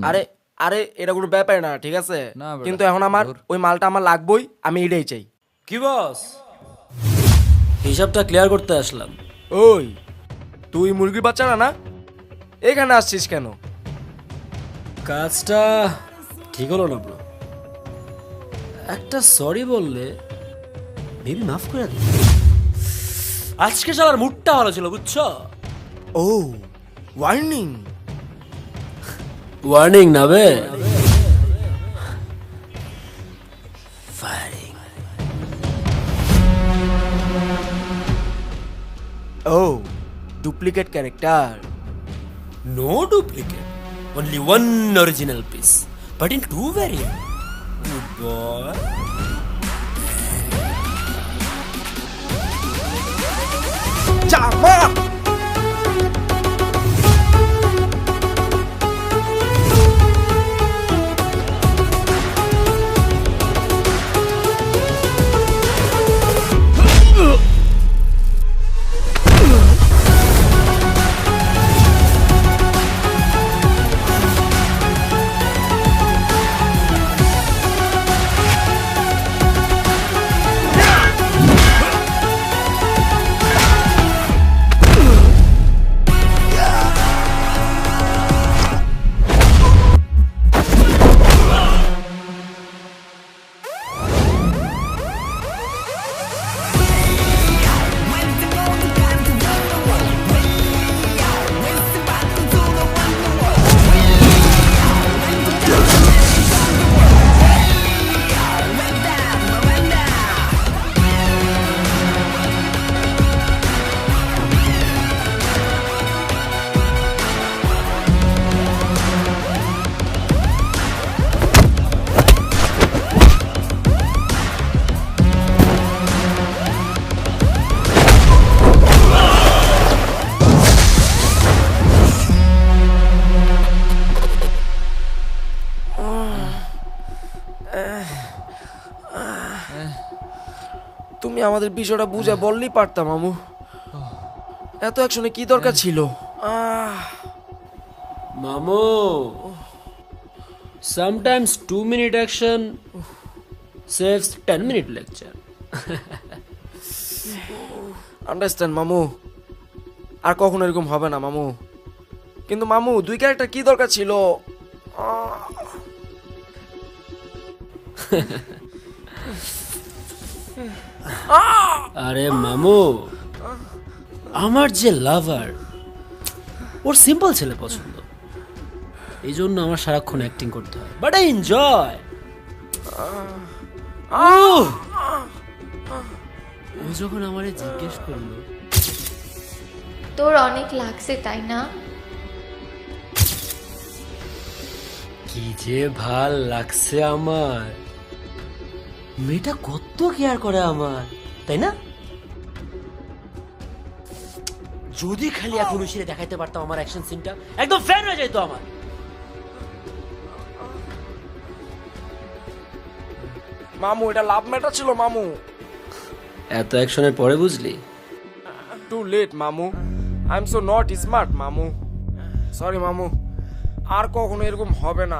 আরে আরে এটা কোনো ব্যাপার না, ঠিক আছে? না বেটা, কিন্তু এখন আমার ওই মালটা আমার লাগবেই, আমি এটাই চাই। কি বস, হিসাবটা ক্লিয়ার করতে আসলাম। ওই তুই মুরগির বাচ্চা না এখানে আসছিস কেন? কাজটা ঠিক হলো না ব্রো। একটা সরি বললে মেবি মাফ করে দিই। আজকে শালার মুডটা ভালো ছিল, বুঝছো? ও ওয়ার্নিং। ওয়ার্নিং না বে, ফায়ারিং। ও duplicate character. No duplicate, only one original piece, but in two variants. Good boy. জামা তুমি আমাদের বিষয়টা বুঝে বললেই পারতাম মামু। এত অ্যাকশনে কি দরকার ছিল? Mamo, sometimes 2-minute action saves 10-minute lecture. Understand মামু, আর কখনো এরকম হবে না মামু। কিন্তু মামু, দুই ক্যারেক্টার কি দরকার ছিল? আরে মামু, আমার যে লাভার, ওর সিম্পল ছেলে পছন্দ, এই জন্য আমার সারাক্ষণ অ্যাক্টিং করতে হয়, বাট আই এনজয়। ও যখন আমারে জিজ্ঞেস করলো তোর অনেক লাগছে তাই না? কি যে ভাল লাগছে আমার, মেয়েটা কত কেয়ার করে আমার, তাই না? যদি খালি এখন উশিরে দেখাইতে পারতাম আমার অ্যাকশন সিনটা, একদম ফ্যান হয়ে যেত আমার। মামু, এটা লাভ ম্যাটার ছিল মামু। এত অ্যাকশনের পরে বুঝলি? টু লেট মামু, I am so not smart মামু। সরি মামু, আর কখনো এরকম হবে না।